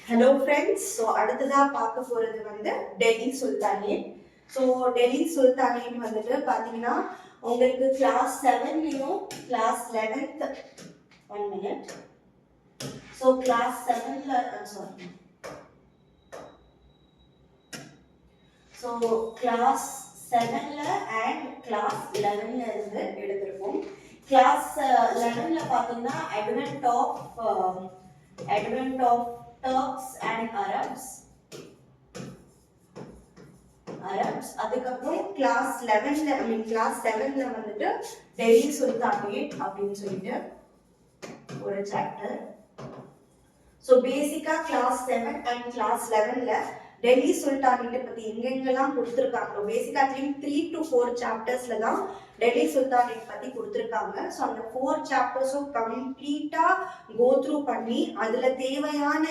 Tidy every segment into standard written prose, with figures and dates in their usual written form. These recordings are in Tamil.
Hello friends. ஸோ அடுத்ததாக பார்க்க போகிறது வந்து Delhi sultanate. So Delhi sultanate வந்துட்டு பார்த்தீங்கன்னா உங்களுக்கு கிளாஸ் 7லையும் class 11th 1 minute. So class 7ல சாரி ஸோ கிளாஸ் 7ல அண்ட் கிளாஸ் 11ல இருந்து எடுத்திருக்கோம். கிளாஸ் 11ல பார்த்தீங்கன்னா advent of Turks and Arabs. அதுக்கப்புறம் கிளாஸ் 11ல கிளாஸ் 7ல வந்துட்டு டெல்லி சுல்தானேட் அப்படின்னு சொல்லிட்டு ஒரு chapter. So basically class 7 and class 11ல டெல்லி சுல்தானேட் பத்தி எங்கெங்கெல்லாம் கொடுத்துருக்காங்களோ பேசிக்கா 3 to 4 சாப்டர்ஸ்ல தான் டெல்லி சுல்தானேட் பத்தி கொடுத்துருக்காங்க. ஸோ அந்த 4 சாப்டர்ஸும் கம்ப்ளீட்டா கோ த்ரூ பண்ணி அதுல தேவையான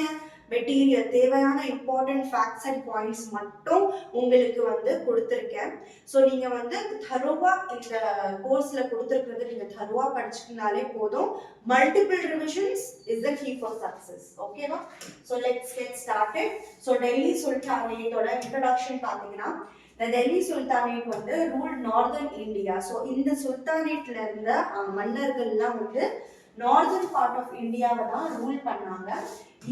மெட்டீரியல் தேவையான இம்பார்ட்டன்ட் ஃபேக்ட்ஸ் அண்ட் பாயிண்ட்ஸ் மட்டும் உங்களுக்கு வந்து கொடுத்துருக்கேன். ஸோ நீங்க வந்து தரோவா இந்த கோர்ஸ்ல கொடுத்துருக்கிறது நீங்க தரோவா படிச்சுக்கினாலே போதும். Multiple revisions is the key for success. ஓகேவா? So let's get started. So Delhi சுல்தானேட்டோட இன்ட்ரடக்ஷன் பார்த்தீங்கன்னா இந்த டெல்லி சுல்தானேட் வந்து ரூல் நார்தர்ன் இந்தியா. ஸோ இந்த சுல்தானேட்ல இருந்த மன்னர்கள்லாம் வந்து நார்தர்ன் பார்ட் ஆஃப் இந்தியாவை தான் ரூல் பண்ணாங்க.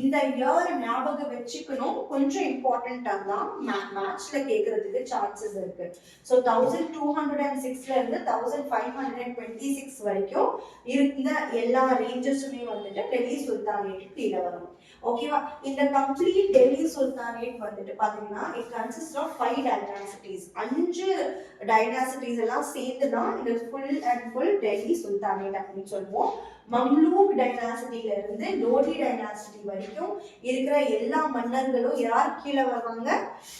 இந்த இயர் ஞாபகம் வச்சுக்கணும், கொஞ்சம் இம்பார்ட்டன்டா தான் மேட்ச்ல கேட்கறதுக்கு சான்சஸ் இருக்கு. ஸோ 1206ல இருந்து 1526 வரைக்கும் இருந்த எல்லா ரேஞ்சஸுமே வந்துட்டு டெல்லி சுல்தானேட் கீழே வரும். ஓகேவா? இந்த கம்ப்ளீட் டெல்லி சுல்தானேட் வந்துட்டு பாத்தீங்கன்னா it consist of 5 dynasties. 5 dynasties எல்லாம் சேர்ந்து தான் இந்த full and full Delhi sultanate அப்படின்னு சொல்லுவோம். மம்லூக் டைனாசிட்டில இருந்து லோடி டைனாசிட்டி வரைக்கும் இருக்கிற எல்லா மன்னர்களும் யார் கீழே வருவாங்க?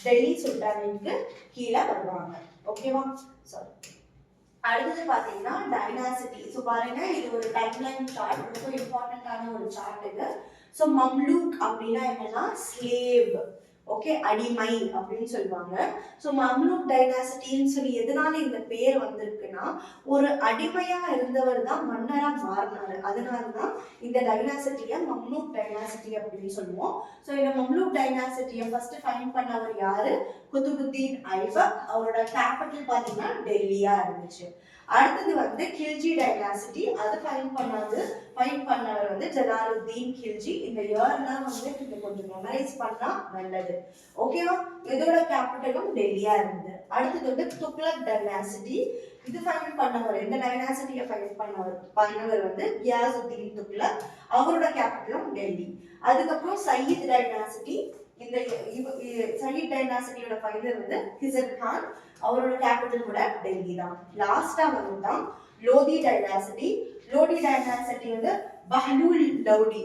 டெல்லி சுல்தானேட்க்கு கீழே வருவாங்க. ஓகேவா? சாரி. அடுத்தது பாத்தீங்கன்னா டைனாசிட்டி. ஸோ பாருங்க, இது ஒரு டைம்லைன் சார்ட், ரொம்ப இம்பார்ட்டன்டான ஒரு சார்ட் இது. ஸோ மம்லூக் அப்படின்னா என்னன்னா ஸ்லேவ். ஓகே, அடிமை அப்படின்னு சொல்லுவாங்க. ஸோ மம்லூக் டைனாசிட்டின்னு சொல்லி எதனால இந்த பேர் வந்திருக்குன்னா ஒரு அடிமையா இருந்தவர் தான் மன்னரா மாறினாரு. அதனாலதான் இந்த டைனாசிட்டிய மம்லூக் டைனாசிட்டி அப்படின்னு சொல்லுவோம். ஸோ இந்த மம்லூக் டைனாசிட்டியை ஃபர்ஸ்ட் ஃபைண்ட் பண்ணவர் யாரு? குதுபுத்தீன் ஐபக். அவரோட கேபிட்டல் பாத்தீங்கன்னா டெல்லியா இருந்துச்சு. அடுத்தது வந்து கில்ஜி டைனாசிட்டி. அது ஃபைண்ட் பண்ணவர் வந்து ஜலாலுத்தீன் கில்ஜி. இந்த இயர்லாம் வந்து நீங்க கொஞ்சம் மெமரைஸ் பண்ணா நல்லது. ஓகேவா? இதோட கேபிட்டலும் டெல்லியா இருந்தது. அடுத்தது வந்து துக்ளக் டைனாசிட்டி. இது ஃபைண்ட் பண்ணவர், இந்த டைனாசிட்டியை ஃபைண்ட் பண்ணவர் வந்து கியாசுத்தீன் துக்ளக். அவரோட கேபிட்டலும் டெல்லி. அதுக்கப்புறம் சயீத் டைனாசிட்டி. இந்த சயீத் டைனாசிட்டியோட ஃபைண்டர் வந்து ஹிசர் கான். அவரோட கேபிட்டல் கூட டெல்லி தான். லாஸ்டா வந்து தான் லோதி டைனாசிட்டி. லோடி டைனாசிட்டி வந்து பஹ்லூல் லோடி.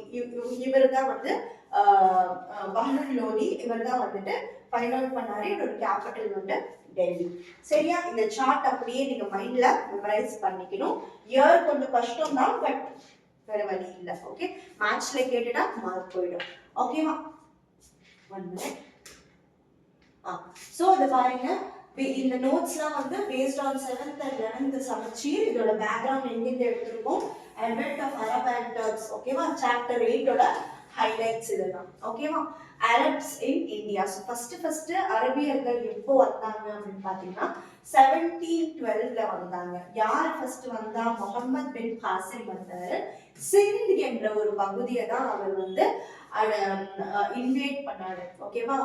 இவர் தான் வந்து பஹ்லூல் லோடி. இவர் தான் வந்துட்டு ஃபைண்ட் அவுட் பண்ணாரு. இதோட கேபிட்டல் வந்து டெல்லி. சரியா? இந்த சார்ட் அப்படியே நீங்க மைண்ட்ல மெமரைஸ் பண்ணிக்கணும். இயர் கொஞ்சம் கஷ்டம் தான், பட் வேற வழி இல்லை. ஓகே, மேட்ச்ல கேட்டுட்டா மார்க் போயிடும். ஓகேவா? 1 minute. ஸோ இது பாருங்க, இந்த நோட்ஸ்லாம் வந்து based on 7th and 11th சமச்சீர். இதோட பேக்ரவுண்ட் எங்கிருந்து எடுத்திருக்கோம்? Advent of Arab and Turks. ஓகேவா? சாப்டர் 8ஓட ஹைலைட்ஸ் இதெல்லாம். ஓகேவா? Arabs in India. So first அரபியர்கள் எப்போ வந்தாங்க அப்படின்னு பார்த்தீங்கன்னா 1712ல வந்தாங்க. யார் ஃபர்ஸ்ட் வந்தா? முகமது பின் காசிம் வந்தாரு. சிந்த் என்ற ஒரு பகுதியை தான் அவர் வந்து இன்வேட் பண்ணாரு. ஓகேவா?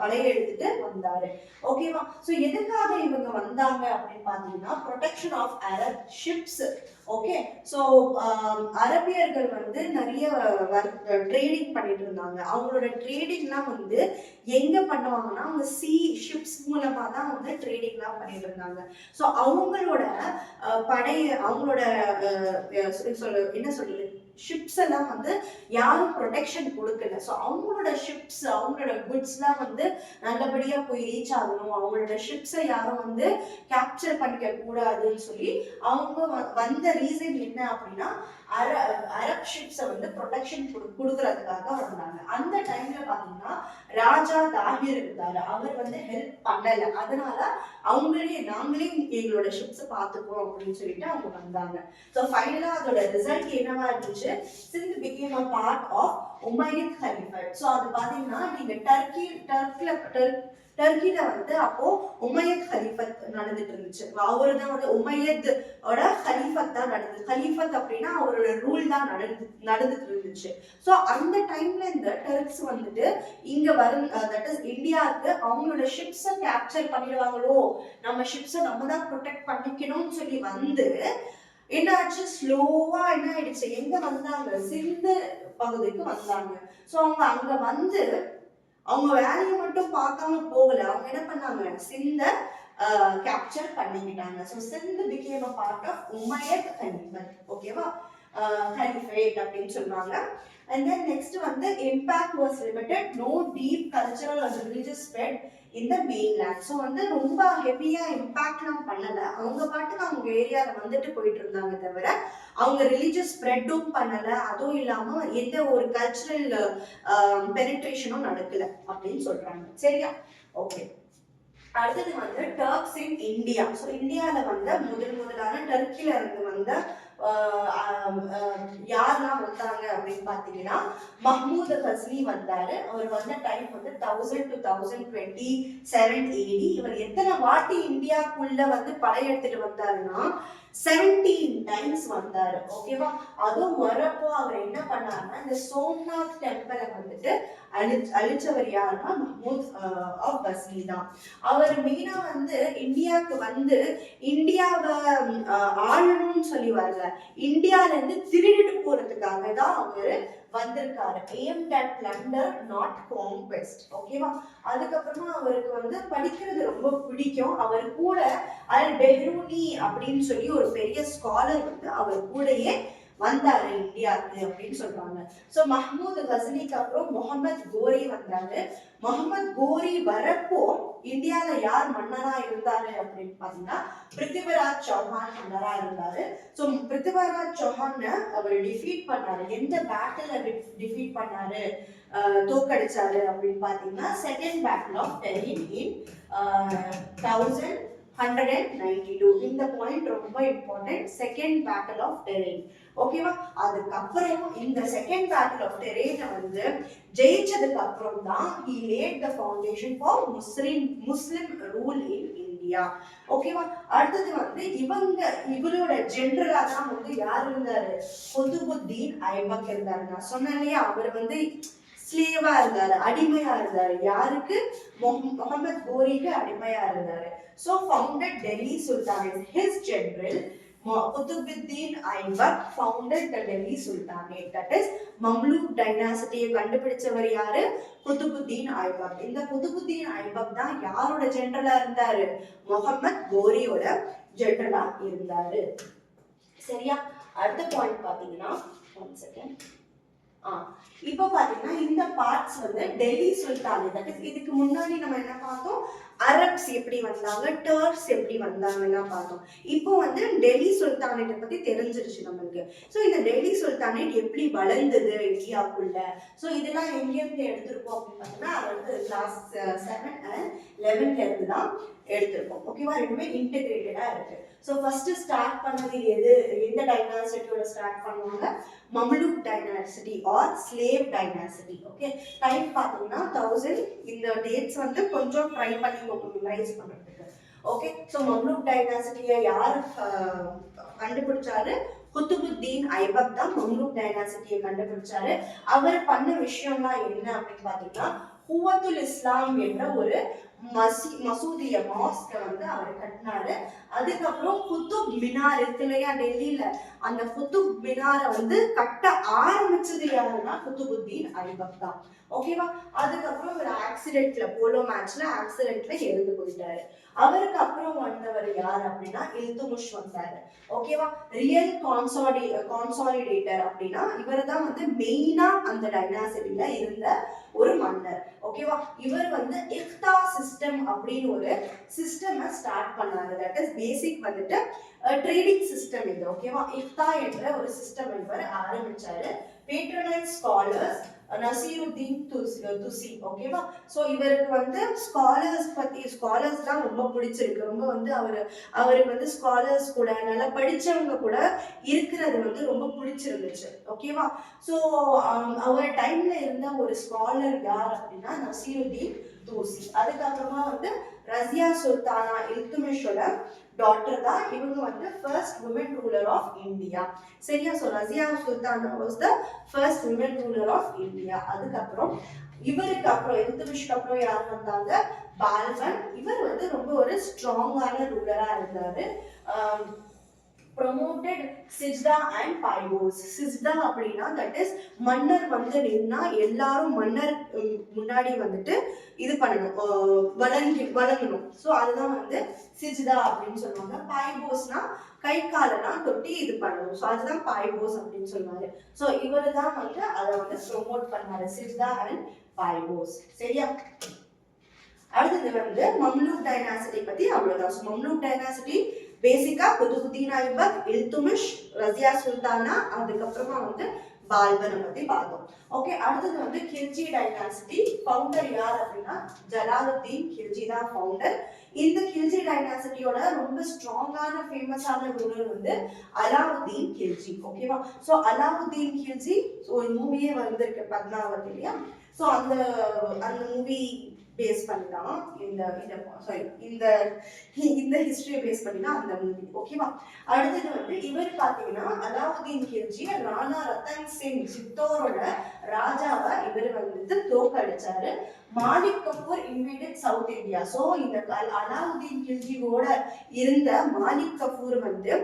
பழைய எடுத்துட்டு வந்தாரு. ஓகேவா? சோ எதுக்காக இவங்க வந்தாங்க அப்படின்னு பாத்தீங்கன்னா protection of Arab ships. Okay, so அரபியர்கள் வந்து நிறைய ட்ரேடிங் பண்ணிட்டு இருந்தாங்க. அவங்களோட ட்ரேடிங்லாம் வந்து எங்க பண்ணுவாங்கன்னா அவங்க சி ஷிப்ஸ் மூலமா தான் வந்து ட்ரேடிங்லாம் பண்ணிட்டு இருந்தாங்க. ஸோ அவங்களோட அவங்களோட என்ன சொல்றது ஷிப்ஸ் எல்லாம் வந்து யாரும் ப்ரொடெக்ஷன் கொடுக்கல. ஸோ அவங்களோட ஷிப்ஸ், அவங்களோட குட்ஸ்லாம் வந்து நல்லபடியா போய் ரீச் ஆகணும், அவங்களோட ஷிப்ஸை யாரும் வந்து கேப்சர் பண்ணிக்க கூடாதுன்னு சொல்லி அவங்க வந்த ரீசன் என்ன அப்படின்னா அரப் ஷிப்ஸை வந்து ப்ரொடெக்ஷன் கொடுக்கறதுக்காக வந்தாங்க. அந்த டைம்ல பாத்தீங்கன்னா ராஜா தாகிர் இருந்தாரு. அவர் வந்து ஹெல்ப் பண்ணல. அதனால நாங்களே எங்களோட ஷிப்ஸை பார்த்துப்போம் அப்படின்னு சொல்லிட்டு அவங்க வந்தாங்க. ஸோ ஃபைனலா அதோட ரிசல்ட் என்னவா இருந்துச்சு? Sindh became a part of Umayyad Caliphate. So அது பாத்தீங்கன்னா நீங்க டர்க்கில வந்து அப்போ உமையத் கலீஃபத் நடந்துட்டு இருந்துச்சு. அவரு தான் வந்து உமையத்தோட கலீஃபத் தான் நடந்தது. கலீஃபத் அப்படின்னா அவரோட ரூல் தான் நடந்துட்டு இருந்துச்சு. ஸோ அந்த டைம்ல இந்த டர்க்ஸ் வந்துட்டு இங்க வரும், தட் இஸ் இந்தியாவுக்கு அவங்களோட ஷிப்ஸை கேப்சர் பண்ணிடுவாங்களோ, நம்ம ஷிப்ஸை நம்ம தான் ப்ரொடெக்ட் பண்ணிக்கணும்னு சொல்லி வந்து என்னாச்சு, ஸ்லோவா என்ன ஆயிடுச்சு, எங்க வந்தாங்க, சிந்து பகுதிக்கு வந்தாங்க. ஸோ அவங்க அங்க வந்து அவங்க வேலையை மட்டும் பார்க்காம போகல, அவங்க என்ன பண்ணாங்க, சிந்த கேப்சர் பண்ணிக்கிட்டாங்க. So Sindhu become a part of Umayyad caliphate. ஓகேவா, கலீஃபேட் அப்படின்னு சொல்றாங்க. And then next வந்து impact was limited, no deep cultural or religious spread in the mainland. So வந்து ரொம்ப ஹெவியா இம்பாக்ட்லாம் பண்ணல, அவங்க பாட்டுக்கு அவங்க ஏரியாவில் வந்துட்டு போயிட்டு இருந்தாங்க தவிர அவங்க ரிலீஜியஸ் ஸ்ப்ரெட்டும் பண்ணல, அதுவும் இல்லாம எந்த ஒரு கல்ச்சுரல் பெனிட்ரேஷனும் நடக்கல அப்படின்னு சொல்றாங்க. சரியா, ஓகே. அடுத்தது வந்து டர்க்ஸ் இன் இந்தியா. ஸோ இந்தியாவில் வந்து முதலான டர்க்கில இருந்து வந்த யாரெல்லாம் வந்தாங்க அப்படின்னு பாத்தீங்கன்னா மஹ்மூத் கஸ்னி வந்தாரு. அவர் வந்த டைம் வந்து 1000 to 1027 AD. இவர் எத்தனை வாட்டி இந்தியாக்குள்ள வந்து படையெடுத்துட்டு வந்தாருன்னா 17 டைம்ஸ் வந்தாரு. ஓகேவா, அதுவும் வரப்போ அவர் என்ன பண்ணாருன்னா இந்த சோம்நாத் டெம்பிளை வந்துட்டு அழிச்சவர் யாருன்னா மஹ்மூத் ஆஃப் கஸ்னி தான். அவர் மெயினா வந்து இந்தியாவுக்கு வந்து இந்தியாவை ஆளணும்னு சொல்லி வரல, இந்தியால இருந்து திருடிட்டு போறதுக்காக தான் அவர் வந்திருக்காரு. aimed at plunder not conquest. ஓகேவா, அதுக்கப்புறமா அவருக்கு வந்து படிக்கிறது ரொம்ப பிடிக்கும். அவர் கூட அல் பெஹ்ரூனி அப்படின்னு சொல்லி ஒரு பெரிய ஸ்காலர் வந்து அவர் கூடயே வந்தாரு இந்தியாவுக்கு அப்படின்னு சொல்றாங்க. சோ மஹ்மூத் கஸ்னிக்கு அப்புறம் முகமது கோரி வந்தாரு. முகமது கோரி வரப்போ இந்தியால யார் மன்னரா இருந்தாரு அப்படின்னு பாத்தீங்கன்னா பிருத்திவிராஜ் சௌஹான் மன்னரா இருந்தாரு. சோ பிருத்திவிராஜ் சௌஹான் அவர் டிஃபீட் பண்ணாரு. எந்த பேட்டில் டிஃபீட் பண்ணாரு, தோக்கடிச்சாரு அப்படின்னு பாத்தீங்கன்னா second battle of Tarain in 1192. இந்த பாயிண்ட் ரொம்ப important, second battle of Tarain. ஓகேவா, அதுக்கப்புறம் இந்த செகண்ட் பேட்டில் ஆஃப் டெரெயினை வந்து ஜெயிச்சதுக்கு அப்புறம் தான் he laid the foundation for Muslim rule in India. ஓகேவா, அடுத்தது வந்து இவரோட ஜெனரலா தான் வந்து யார் இருந்தாரு, குதுபுத்தீன் ஐபக் இருந்தாரு. நான் சொன்னேன் இல்லையா, அவர் வந்து ஸ்லேவா இருந்தாரு, அடிமையா இருந்தாரு. யாருக்கு, முகமது கோரிக்கு அடிமையா இருந்தாரு. So founded Delhi Sultanate. His general Qutbuddin Aybak founded the Delhi Sultanate. That is Mamluk dynasty கண்டுபிடிச்சவர் யாரு, குதுபுத்தீன் ஐபக். இந்த குதுபுத்தீன் ஐபக் தான் யாரோட ஜெனரலா இருந்தாரு, முகமது கோரியோட ஜெனரலா இருந்தாரு. சரியா, அடுத்த பாயிண்ட் பாத்தீங்கன்னா one second. இப்போ பாத்தீங்கன்னா இந்த பார்ட்ஸ் வந்து டெல்லி சுல்தானேட். இதுக்கு முன்னாடி நம்ம என்ன பார்த்தோம், அரப்ஸ் எப்படி வந்தாங்க, டர்க்ஸ் எப்படி வந்தாங்கன்னா பார்த்தோம். இப்போ வந்து டெல்லி சுல்தானேட்டை பத்தி தெரிஞ்சிருச்சு நம்மளுக்கு. ஸோ இந்த டெல்லி சுல்தானேட் எப்படி வளர்ந்தது இந்தியாவுக்குள்ள, ஸோ இதெல்லாம் எங்கேருந்து எடுத்திருக்கோம் அப்படின்னு பார்த்தோம்னா அதாவது கிளாஸ் 7 and 11ல இருந்து தான் எடுத்திருக்கோம். ஓகேவா, ரெண்டுமே இன்டெகிரேட்டடா இருக்கு. ஸோ ஃபர்ஸ்ட் ஸ்டார்ட் பண்ணது எந்த டைனாசிட்டியோட ஸ்டார்ட் பண்ணுவாங்க, Mamluk dynasty or slave dynasty. Okay, time பார்த்தீங்கன்னா 1000. இந்த டேட்ஸ் வந்து கொஞ்சம் ட்ரை பண்ணி மெமரைஸ் பண்றதுக்கு. ஓகே, ஸோ மம்லூக் டைனாசிட்டியை யார் கண்டுபிடிச்சாரு, குதுபுத்தீன் ஐபக் தான் மம்லூக் டைனாசிட்டியை கண்டுபிடிச்சாரு. அவர் பண்ண விஷயம்லாம் என்ன அப்படின்னு பாத்தீங்கன்னா குவத்துல் இஸ்லாம் என்ற ஒரு மசூதிய மாஸ்க வந்து அவர் கட்டினாரு. அதுக்கப்புறம் குத்துப் மினார் இருக்கு இல்லையா டெல்லியில, அந்த குத்துப் மினாரை வந்து கட்ட ஆரம்பிச்சது யாருன்னா குதுபுத்தீன் ஐபக் தான். ஓகேவா, அதுக்கப்புறம் ஒரு ஆக்சிடென்ட்ல, போலோ மேட்ச்ல ஆக்சிடென்ட்ல இறந்து போயிட்டாரு. அவருக்கு அப்புறம் வந்தவர் யார் அப்படின்னா இல்துமிஷ் வந்தாரு. ஓகேவா, ரியல் கான்சாலிடேட்டர் அப்படின்னா இவர் தான் வந்து மெயினா அந்த டைனாசிட்டில இருந்த ஒரு மன்னர். ஓகேவா, இவர் வந்து இக்தா சிஸ்டம் அப்படின்னு ஒரு சிஸ்டமை ஸ்டார்ட் பண்ணாரு. தட் இஸ் பேசிக் வந்துட்டு ட்ரேடிங் சிஸ்டம் இது. ஓகேவா, இக்தா என்ற ஒரு சிஸ்டம் இவர் ஆரம்பிச்சாரு. Patronise scholars Nasiruddin Tusi. ஓகேவா? சோ இவருக்கு வந்து ஸ்காலர்ஸ் தான் ரொம்ப பிடிச்சிருக்கு. ரொம்ப வந்து அவருக்கு வந்து ஸ்காலர்ஸ் கூட நல்லா படிச்சவங்க கூட இருக்கிறது வந்து ரொம்ப பிடிச்சிருந்துச்சு. ஓகேவா? சோ அவர் டைம்ல இருந்த ஒரு ஸ்காலர் யார் அப்படின்னா நசீருத்தீன் துசி. அதுக்கப்புறமா வந்து ரஸியா சுல்தானா இல்துமிஷோட டாட்டர் தான் இவங்க வந்து first women ruler of India. சரியா? So Razia Sultana was the first women ruler of India. அதுக்கப்புறம் இவருக்கு அப்புறம் இல்துமிஷ்க்கு அப்புறம் யார் வந்தாங்க? பால்பன். இவர் வந்து ரொம்ப ஒரு ஸ்ட்ராங்கான ரூலரா இருந்தாரு. promoted Sijda and Paibos. Sijda அப்படின்னா தட் இஸ் மன்னர் வந்து நின்னா எல்லாரும் மன்னர் முன்னாடி வந்துட்டு இது பண்ணணும், வணங்கணும். ஸோ அதுதான் வந்து சிஜ்தா அப்படின்னு சொல்லுவாங்க. பாய்போஸ்னா கை காலெல்லாம் தொட்டி இது பண்ணணும். ஸோ அதுதான் பாய்போஸ் அப்படின்னு சொல்லுவாங்க. ஸோ இவரு தான் வந்து அதை வந்து ப்ரொமோட் பண்ணாரு, சிஜ்தா அண்ட் பாய்போஸ். சரியா? அடுத்தது வந்து மம்லூக் டைனாசிட்டி பத்தி அவ்வளவுதான். மம்லூக் டைனாசிட்டி பேசிக்கா குதுபுதீன் ஐபக், இல்துமிஷ், ரஸியா சுல்தானா, அதுக்கப்புறமா வந்து பால்பனை பத்தி பார்த்தோம். ஓகே, அடுத்தது வந்து கில்ஜி டைனாசிட்டி. ஃபவுண்டர் யார் அப்படின்னா ஜலாலுத்தீன் கில்ஜி தான் ஃபவுண்டர். இந்த கில்ஜி டைனாசிட்டியோட ரொம்ப ஸ்ட்ராங்கான ஃபேமஸான ரூலர் வந்து அலாவுதீன் கில்ஜி. ஓகேவா? ஸோ அலாவுதீன் கில்ஜி ஒரு மூவியே வந்திருக்கு பத்மாவத் இல்லையா? ஸோ அந்த மூவி பேஸ் பண்ணி தான் இந்த ஹிஸ்டரியை பேஸ் பண்ணி தான் அந்த மூவி. ஓகேவா? அடுத்தது வந்து இவர் பாத்தீங்கன்னா அலாவுதீன் கில்ஜி ராணா ரத்தன் சிங் சித்தோரோட ராஜாவை இவர் வந்து தோக்கடிச்சாரு. Malik Kafur invaded south India. So இந்த அலாவுதீன் கில்ஜியோட இருந்த மாலிக் கபூர் வந்து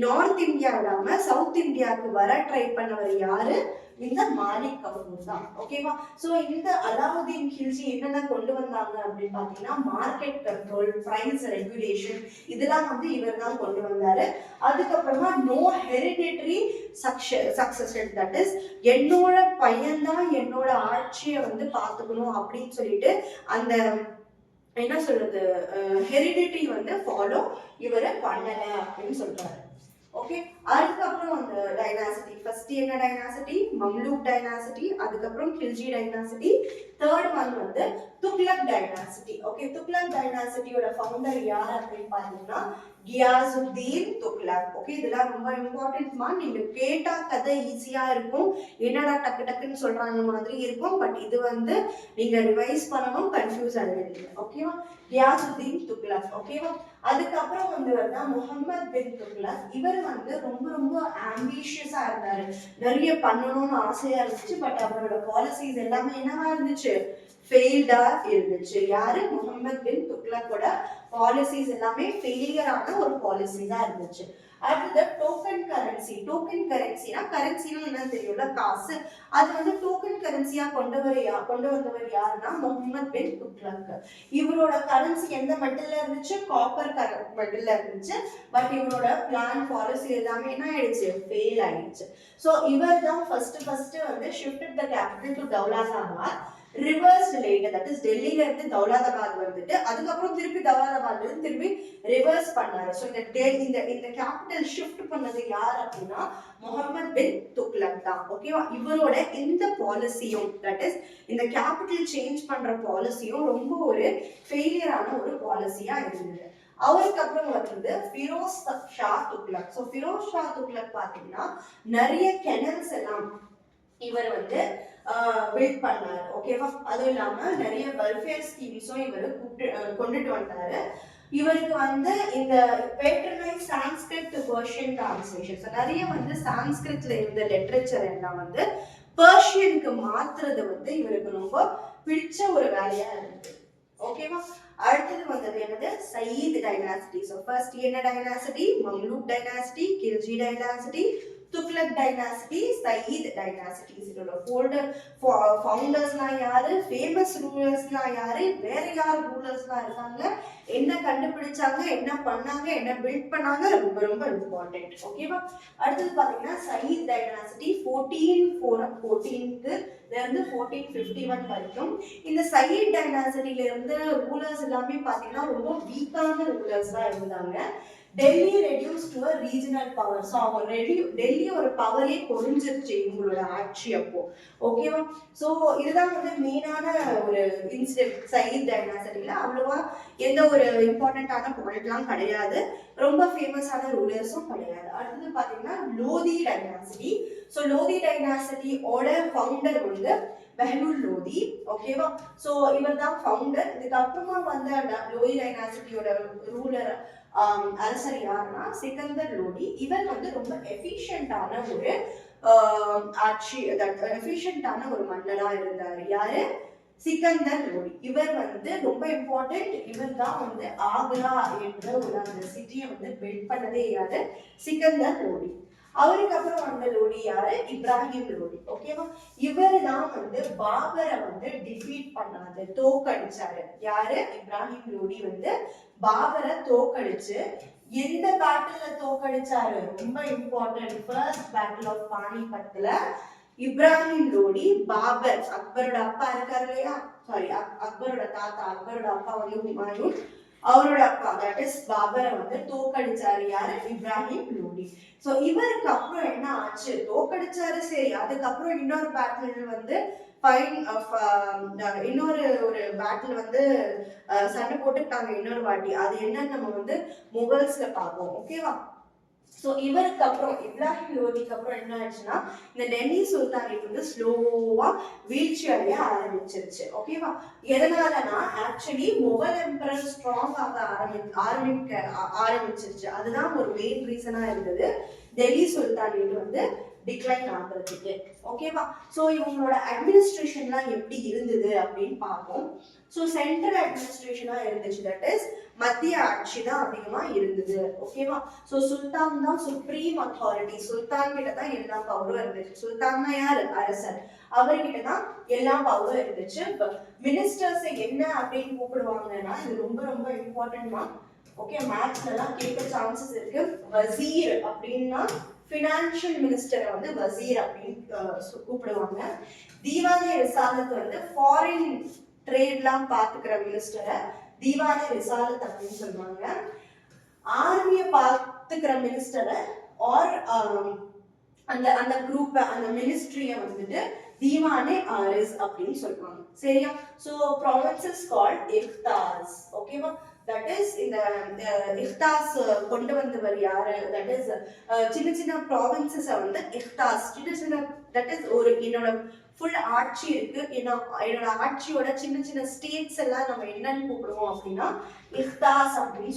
நார்த் இந்தியா விடாம சவுத் இந்தியாவுக்கு வர ட்ரை பண்ணவர் யாரு? இந்த மாலிக் கபூர் தான். ஓகேவா? சோ இந்த அலாவுதீன் கில்ஜி என்னென்ன கொண்டு வந்தாங்க அப்படின்னு பாத்தீங்கன்னா மார்க்கெட் கண்ட்ரோல், பிரைஸ் ரெகுலேஷன், இதெல்லாம் வந்து இவர் தான் கொண்டு வந்தாரு. அதுக்கப்புறமா no hereditary succession, that is என்னோட பையன் தான் என்னோட ஆட்சியை வந்து பாத்துக்கணும் அப்படின்னு சொல்லிட்டு அந்த என்ன சொல்றது ஹெரிடிட்டி வந்து ஃபாலோ இவரை பண்ணல அப்படின்னு சொல்றாரு. ஓகே, அதுக்கப்புறம் அந்த டைனாசிட்டி ஃபர்ஸ்ட் என்ன டைனாசிட்டி? மம்லூக் டைனாசிட்டி, அதுக்கப்புறம் கில்ஜி டைனாசிட்டி, தேர்ட் ஒன் வந்து துக்ளக் டைனாசிட்டி. ஓகே, துக்ளக் டைனாசிட்டியோட ஃபவுண்டர் யார் அப்படின்னு பாத்தீங்கன்னா கியாசுத்தீன் துக்ளக். ஓகே, இதெல்லாம் ரொம்ப இம்பார்ட்டன்ட்மா. நீங்க கேட்டா கதை ஈஸியா இருக்கும், என்னடா டக்கு டக்குன்னு சொல்றாங்க மாதிரி இருக்கும், பட் இது வந்து நீங்க ரிவைஸ் பண்ணணும், கன்ஃபியூஸ் ஆகிடுவீங்க. ஓகேவா? கியாசுத்தீன் துக்ளக். ஓகேவா? அதுக்கப்புறம் வந்து முகமது பின் துக்ளக். இவர் வந்து ரொம்ப ரொம்ப ஆம்பிஷியஸா இருந்தாரு, நிறைய பண்ணணும்னு ஆசையா இருந்துச்சு. பட் அவரோட பாலிசிஸ் எல்லாமே என்னவா இருந்துச்சு? ஃபெயில்டா இருந்துச்சு. யாரு? முகமது பின் துக்ளக்கோட பாலிசிஸ் எல்லாமே ஃபெயிலியரான ஒரு பாலிசிஸா இருந்துச்சு. அடுத்தது டோக்கன் கரன்சி. டோக்கன் கரன்சினா கரன்சினா என்னன்னு தெரியும்ல, காசு. அது வந்து டோக்கன் கரன்சியா கொண்டு வந்தவர் யாருன்னா முகமது பின் துக்ளக். இவரோட கரன்சி எந்த மெட்டல்ல இருந்துச்சு? காப்பர் மெட்டல்ல இருந்துச்சு. பட் இவரோட பிளான் பாலிசி எல்லாமே என்ன ஆயிடுச்சு? ஃபெயில் ஆயிடுச்சு. சோ இவர் தான் ஃபர்ஸ்ட் வந்து shifted the capital to Daulatabad. Reverse later, that is டெல்லியில இருந்து தௌலதாபாத் வந்துட்டு அதுக்கப்புறம் திருப்பி தௌலதாபாத்ல இருந்து திருப்பி ரிவர்ஸ் பண்ணாரு. ஸோ இந்த கேபிட்டல் ஷிஃப்ட் பண்ணது யார் அப்படின்னா முகமது பின் துக்ளக் தான். ஓகேவா? இவரோட இந்த பாலிசியும், தட் இஸ் இந்த கேபிட்டல் சேஞ்ச் பண்ற பாலிசியும் ரொம்ப ஒரு ஃபெயிலியரான ஒரு பாலிசியா இருந்தது. அவருக்கு அப்புறம் வருது ஃபிரோஸ் ஷா துக்ளக். ஸோ ஃபிரோஸ் ஷா துக்ளக் பாத்தீங்கன்னா நிறைய கெனல்ஸ் எல்லாம் இவர் வந்து பில்ட் பண்ணாரு. ஓகேவா? அதுவும் இல்லாம நிறைய வெல்ஃபேர் ஸ்கீம்ஸும் இவர் கொண்டுட்டு வந்தாரு. இவருக்கு வந்து இந்த patronise Sanskrit to Persian translation, நிறைய வந்து சான்ஸ்கிரிட்ல இருந்த லிட்டரேச்சர் எல்லாம் வந்து பெர்ஷியனுக்கு மாத்துறது வந்து இவருக்கு ரொம்ப பிடிச்ச ஒரு வேலையா இருக்கு. ஓகேவா? அடுத்தது வந்தது என்னது? சயீத் டைனாசிட்டி. ஸோ ஃபர்ஸ்ட் என்ன dynasty? Mamluk dynasty, Khilji dynasty, Tughlaq dynasty, Sayyid dynasty. இதோட ஃபவுண்டர்ஸ்லாம் யாரு? ஃபேமஸ் ரூலர்ஸ்னா யாரு? வேற யார் ரூலர்ஸ்லாம் இருக்காங்க? என்ன கண்டுபிடிச்சாங்க? என்ன பண்ணாங்க? என்ன பில்ட் பண்ணாங்க? ரொம்ப ரொம்ப இம்பார்ட்டன்ட். ஓகேவா? அடுத்தது பாத்தீங்கன்னா சயீத் டைனாசிட்டி 1414 இருந்து 1451 வரைக்கும். இந்த சயீத் டைனாசிட்டில இருந்து ரூலர்ஸ் எல்லாமே பாத்தீங்கன்னா ரொம்ப வீக்கான ரூலர்ஸ் தான் இருந்தாங்க. Delhi reduce to regional power. So அவங்க டெல்லியோட பவரே குறைஞ்சிருச்சு இவங்களோட ஆட்சி அப்போ. ஓகேவா? ஸோ இதுதான் வந்து மெயினான ஒரு இன்சிடென்ட். சயீத் டைனாசிட்டியில அவ்வளவா எந்த ஒரு இம்பார்ட்டன்டான பாயிண்ட்லாம் கிடையாது, ரொம்ப ஃபேமஸான ரூலர்ஸும் கிடையாது. அடுத்தது பார்த்தீங்கன்னா லோதி டைனாசிட்டி. ஸோ லோதி டைனாசிட்டியோட ஃபவுண்டர் வந்து பெஹ்லூல் லோதி. ஓகேவா? ஸோ இவர் தான் ஃபவுண்டர். இதுக்கப்புறமா வந்து லோதி டைனாசிட்டியோட ரூலர் அரசர் யாருன்னா சிக்கந்தர் லோடி. இவர் வந்து ரொம்ப எஃபிஷியன்டான ஒரு ஆட்சி, எஃபிஷியன்டான ஒரு மன்னரா இருந்தாரு. யாரு? சிக்கந்தர் லோடி. இவர் வந்து ரொம்ப இம்பார்ட்டன்ட். இவர் தான் வந்து ஆக்ரா என்ற ஒரு அந்த சிட்டியை வந்து பில்ட் பண்ணதே யாரு? சிக்கந்தர் லோடி. அவருக்கு அப்புறம் வந்த லோடி யாரு? இப்ராஹிம் லோடி. ஓகேவா? இவர் தான் வந்து பாபரை வந்து டிஃபீட் பண்ணாது, தோக்கடிச்சாரு. யாரு? இப்ராஹிம் லோடி வந்து பாபரை தோக்கடிச்சு எந்த பேட்டில்ல தோக்கடிச்சாரு? ரொம்ப இம்பார்ட்டன்ட். ஃபர்ஸ்ட் பேட்டில் ஆஃப் பானிபத்ல இப்ராஹிம் லோடி பாபர், அக்பரோட அப்பா இருக்காரு இல்லையா, சாரி அக்பரோட தாத்தா, அக்பரோட அப்பா வந்து ஹுமாயூன், அவரோட அப்பா தட் இஸ் பாபரை வந்து தோக்கடிச்சாரு. யாரு? இப்ராஹிம் லோடி. சோ இவருக்கு அப்புறம் என்ன ஆச்சு? தோக்கடிச்சாரு சரி, அதுக்கப்புறம் இன்னொரு பேட்டில் வந்து இன்னொரு ஒரு பேட்டில் வந்து சண்டை போட்டுட்டாங்க இன்னொரு வாட்டி. அது என்னன்னு நம்ம வந்து முகல்ஸ்ல பார்ப்போம். ஓகேவா? ஸோ இவருக்கு அப்புறம் இப்ராஹிம் லோதிக்கு அப்புறம் என்ன ஆச்சுன்னா இந்த டெல்லி சுல்தானேட் வந்து ஸ்லோவா வீழ்ச்சி அடைய ஆரம்பிச்சிருச்சு. ஓகேவா? எதனாலனா ஆக்சுவலி முகல் எம்பரர் ஸ்ட்ராங் ஆக ஆரம்பிச்சிருச்சு. அதுதான் ஒரு மெயின் ரீசனா இருந்தது டெல்லி சுல்தானேட் வந்து டிக்ளைன் ஆகிறதுக்கு. ஓகேவா? ஸோ இவங்களோட அட்மினிஸ்ட்ரேஷன்லாம் எப்படி இருந்தது அப்படின்னு பார்ப்போம். ஸோ சென்ட்ரல் அட்மினிஸ்ட்ரேஷனா இருந்துச்சு, தட் இஸ் மத்திய ஆட்சி தான் அதிகமா இருந்தது. ஓகேவா? ஸோ சுல்தான் தான் சுப்ரீம் அத்தாரிட்டி. சுல்தான் கிட்ட தான் எல்லா பவரும் இருந்துச்சு. சுல்தான் யாரு? அரசர். அவர்கிட்ட தான் எல்லா பவரும் இருந்துச்சு. மினிஸ்டர்ஸ் என்ன அப்படின்னு கூப்பிடுவாங்கன்னா, இது ரொம்ப ரொம்ப இம்பார்ட்டன்ட்மா. ஓகே, மேத்ஸ்ல எல்லாம் கேட்க சான்சஸ் இருக்கு. வசீர் அப்படின்னா ஃபினான்ஷியல் மினிஸ்டரை வந்து வசீர் அப்படின்னு கூப்பிடுவாங்க. தீவானே ரிசாலத் வந்து ஃபாரின் ட்ரேட்லாம் பார்த்துக்கிற மினிஸ்டரை தீவானே ரிசாலத் அப்படின்னு சொல்லுவாங்க. ஆர்மியை பார்த்துக்கிற மினிஸ்டரை ஆர் அந்த அந்த குரூப் அந்த மினிஸ்ட்ரியை வந்துட்டு தீவானே ஆரிஸ் அப்படின்னு சொல்லுவாங்க. சரியா? So provinces called iqtas. ஓகேவா? தட் இஸ் இந்த இஃப்தாஸ் கொண்டு வந்தவர் யாரு? தட் இஸ் சின்ன சின்ன ப்ராவின்சஸை வந்து இஃப்தாஸ், சின்ன சின்ன, தட் இஸ் ஒரு என்னோட ஃபுல் ஆட்சி இருக்கு, என்னோட ஆட்சியோட சின்ன சின்ன ஸ்டேட்ஸ் எல்லாம் நம்ம என்னன்னு கூப்பிடுவோம் அப்படின்னா இஃப்தாஸ் அப்படின்னு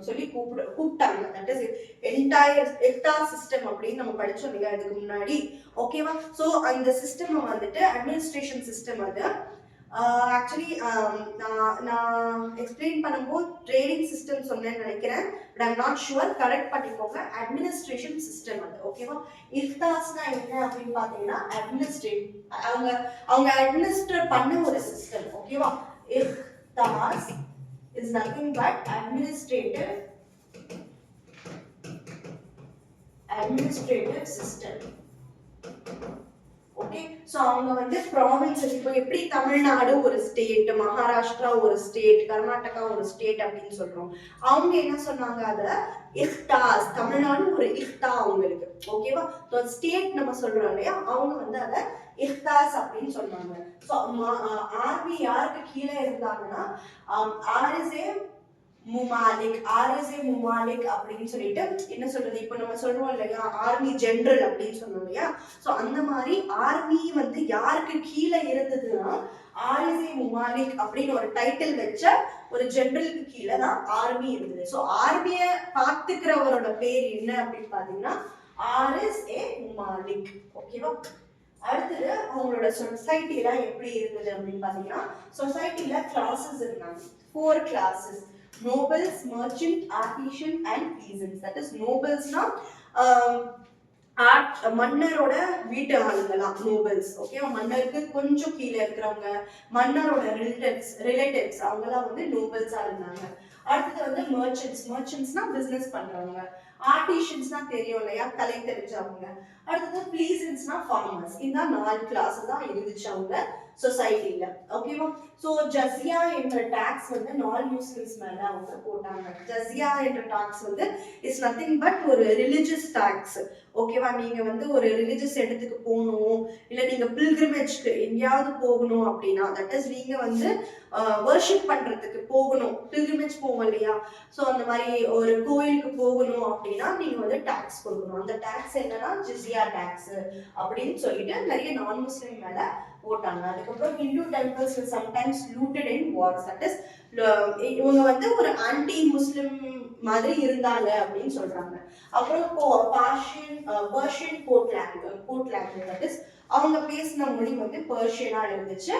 சொல்லி கூப்பிட்டாங்க. தட் இஸ் என்டையர் இஃப்தாஸ் சிஸ்டம் அப்படின்னு நம்ம படிச்சோம் இல்லையா இதுக்கு முன்னாடி. ஓகேவா? ஸோ அந்த சிஸ்டம் வந்துட்டு அட்மினிஸ்ட்ரேஷன் சிஸ்டம். அது ஆக்சுவலி நான் எக்ஸ்பிளைன் பண்ணும்போது ட்ரேடிங் சிஸ்டம் சொன்னேன்னு நினைக்கிறேன், but I'm not sure, correct பண்ணிக்கோங்க. அட்மினிஸ்ட்ரேஷன் சிஸ்டம் அது. ஓகேவா? இஃப்தாஸ்னா என்ன அப்படின்னு பார்த்தீங்கன்னா அவங்க அட்மினிஸ்டர் பண்ண ஒரு சிஸ்டம். ஓகேவா? Iqtas is nothing but administrative system. Okay, so அவங்க வந்து ப்ராவின்சஸ், இப்போ எப்படி தமிழ்நாடு ஒரு ஸ்டேட், மகாராஷ்டிரா ஒரு ஸ்டேட், கர்நாடகா ஒரு ஸ்டேட் அப்படின்னு சொல்றோம். அவங்க என்ன சொன்னாங்க? அத இஃப்தாஸ், தமிழ்நாடு ஒரு இஃப்தா அவங்களுக்கு. ஓகேவா? ஸோ ஸ்டேட் நம்ம சொல்றோம் இல்லையா, அவங்க வந்து அதை இஃப்தாஸ் அப்படின்னு சொன்னாங்க. ஸோ ஆர்மி யாருக்கு கீழே இருந்தாங்கன்னா ஆர்எஸ்ஏ முமாலிக் அப்படின்னு சொல்லிட்டு என்ன சொல்றது, இப்போ நம்ம சொல்றோம் இல்லையா ஆர்மி ஜெனரல் அப்படின்னு சொன்னோம் இல்லையா. சோ அந்த மாதிரி ஆர்மி வந்து யாருக்கு கீழே இருந்ததுன்னா ஆர்எஸ்ஏ முமாலிக் அப்படின்னு ஒரு டைட்டில் வச்ச ஒரு ஜெனரலுக்கு கீழே தான் ஆர்மி இருந்தது. ஸோ ஆர்மியை பார்த்துக்கிறவரோட பேர் என்ன அப்படின்னு பாத்தீங்கன்னா ஆர்எஸ்ஏ முமாலிக். ஓகேவா? அடுத்தது அவங்களோட சொசைட்டி எல்லாம் எப்படி இருந்தது அப்படின்னு பாத்தீங்கன்னா, சொசைட்டில கிளாஸஸ் இருந்தாங்க. 4 classes: nobles, merchant, artisan and peasants. That is nobles na மன்னரோட வீட்டு ஆளுங்கலாம் நோபல்ஸ். ஓகே, மன்னருக்கு கொஞ்சம் கீழே இருக்கிறவங்க, மன்னரோட ரிலேட்டிவ்ஸ் அவங்கலாம் வந்து நோபல்ஸா இருந்தாங்க. அடுத்தது வந்து மர்ச்சன்ட்ஸ்னா பிசினஸ் பண்றவங்க. ஆர்டிஷியன்ஸ்னா தெரியும் இல்லையா, கலை தெரிஞ்சவங்க. அடுத்தது ப்ளீசன்ஸ்னா ஃபார்மர்ஸ். இந்த 4 கிளாஸ் தான் இருந்துச்சு அவங்க சொசைட்டில. ஓகேவா? சோ ஜஸியா என்ற டாக்ஸ் வந்து நான் முஸ்லிம்ஸ் மேல அவங்க போட்டாங்க. ஜஸியா என்ற டாக்ஸ் வந்து இஸ் நத்திங் பட் ஒரு ரிலிஜியஸ் டாக்ஸ். ஓகேவா? நீங்க வந்து ஒரு ரிலிஜியஸ் இடத்துக்கு போகணும், இல்ல நீங்க பில்கிரிமேஜ்க்கு எங்கேயாவது போகணும் அப்படின்னா, தட் இஸ் நீங்க வந்து வர்ஷிப் பண்றதுக்கு போகணும், பில்கிரிமேஜ் போவோம் இல்லையா, ஸோ அந்த மாதிரி ஒரு கோயிலுக்கு போகணும் அப்படின்னா நீங்க வந்து டாக்ஸ் கொடுக்கணும். அந்த டாக்ஸ் என்னன்னா ஜிஸியா டாக்ஸ் அப்படின்னு சொல்லிட்டு நிறைய நான் முஸ்லிம் மேல போட்டாங்க. அதுக்கப்புறம் Hindu temples sometimes looted in Wars. That is இவங்க வந்து ஒரு ஆன்டி முஸ்லிம் மாதிரி இருந்தாங்க அப்படின்னு சொல்றாங்க. அப்புறம் Persian court language, that is அவங்க பேசின மொழி வந்து பர்ஷியனா இருந்துச்சு.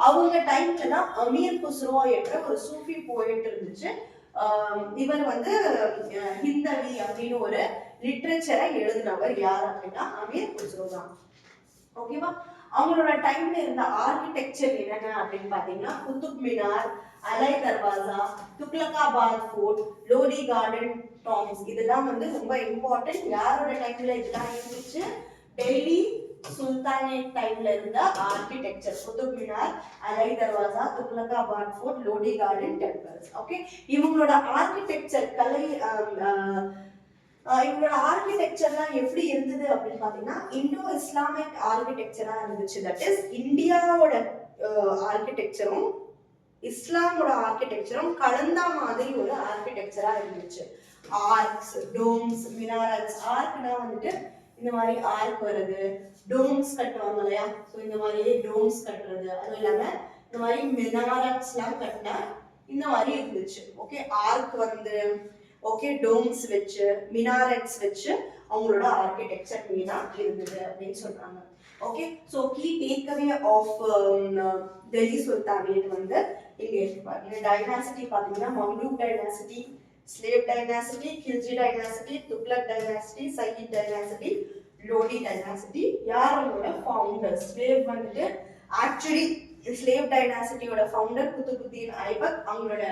அவங்க டைம்ல தான் அமீர் குஸ்ரோ என்ற ஒரு சூஃபி போயிட்டு இருந்துச்சு. இவர் வந்து ஹிந்தவி அப்படின்னு ஒரு லிட்ரேச்சரை எழுதினவர் யார் அப்படின்னா அமீர் குஸ்ரோ தான். ஓகேவா? அவங்களோட டைம்ல இருந்த ஆர்கிடெக்சர் என்னென்ன அப்படின்னு பாத்தீங்கன்னா Qutub Minar, Alai Darwaza, Tughlaqabad fort, Lodi garden tombs, இதெல்லாம் வந்து ரொம்ப இம்பார்ட்டன்ட். யாரோட டைம்ல இதெல்லாம் இருந்துச்சு? டெல்லி சுல்தானேட் டைம்ல இருந்த architecture. Qutub Minar, Alai Darwaza, Tughlaqabad fort, Lodi garden temples. Okay, இவங்களோட ஆர்கிடெக்சர் கலை இவங்களோட ஆர்கிடெக்சர்லாம் எப்படி இருந்தது அப்படின்னு பாத்தீங்கன்னா இண்டோ இஸ்லாமிக் ஆர்கிடெக்சரா இருந்துச்சு. தட் இஸ் இந்தியாவோட ஆர்கிடெக்சரும் இஸ்லாமோட ஆர்கிடெக்சரும் கலந்த மாதிரி ஒரு ஆர்கிடெக்சரா இருந்துச்சு. ஆர்க்ஸ், டோம்ஸ், மினாரட்ஸ். ஆர்க்னா வந்துட்டு இந்த மாதிரி ஆர்க் வருது, டோம்ஸ் கட்டுவாங்க இல்லையா, ஸோ இந்த மாதிரி டோம்ஸ் கட்டுறது, அதுவும் இல்லாம இந்த மாதிரி மினாரட்ஸ் எல்லாம் கட்டினா இந்த மாதிரி இருந்துச்சு. ஓகே, ஆர்க் வந்து ஓகே டோம்ஸ் வச்சு மினாரட்ஸ் வச்சு அவங்களோட ஆர்கிடெக்சர் மெயினா இருந்தது அப்படின்னு சொல்றாங்க. Okay, so key takeaway of Delhi sultanate வந்து இங்க இருக்கு. டைனாசிட்டி பாத்தீங்கன்னா Mamluk dynasty, slave dynasty, Khilji dynasty, Tughlaq dynasty, Sayyid dynasty, Lodi dynasty. யார் அவங்களோட ஃபவுண்டர்? ஸ்லேவ் வந்துட்டு ஆக்சுவலி ஸ்லேவ் டைனாசிட்டியோட ஃபவுண்டர் குதுபுத்தீன் ஐபக். அவங்களோட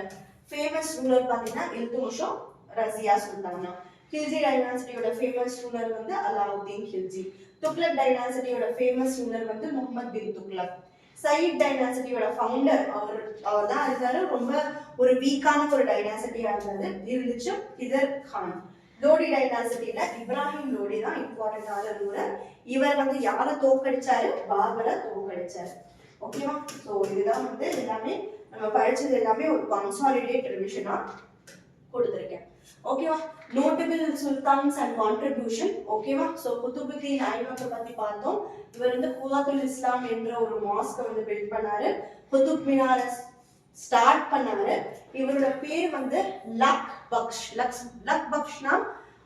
ஃபேமஸ் ரூலர் பாத்தீங்கன்னா இல்துமிஷோ ரசியா சுல்தானா. கில்ஜி டைனாசிட்டியோட ஃபேமஸ் ரூலர் வந்து அலாவுதீன் கில்ஜி. துக்ளக் டைனாசிட்டியோட ஃபேமஸ் ரூலர் வந்து முகமது பின் துக்ளக். சயீத் டைனாசிட்டியோட ஃபவுண்டர் அவர் தான் இருந்தாரு. ரொம்ப ஒரு வீக்கான ஒரு டைனாசிட்டியா இருந்துச்சு இதர் கான். லோடி டைனாசிட்டியில இப்ராஹிம் லோடி தான் இம்பார்ட்டன்டான ரூலர். இவர் வந்து யாரை தோக்கடிச்சாரு? பாபரை தோக்கடிச்சாரு. ஓகேவா? ஸோ இதுதான் வந்து எல்லாமே நம்ம படிச்சது எல்லாமே ஒரு கன்சாலிடேட் ரிவிஷனா கொடுத்துருக்கேன். ஓகேவா? Notable sultans and contribution. ஓகேவா? ஸோ குதுபுத்தீன் ஐபக்கை பத்தி பார்த்தோம். இவர் வந்து குவாத்துல் இஸ்லாம் என்ற ஒரு மாஸ்கை வந்து பில்ட் பண்ணாரு. குதுப் மினாரை ஸ்டார்ட் பண்ணாரு. இவரோட பேர் வந்து லக் பக்ஷ். லக் பக்ஷ்னா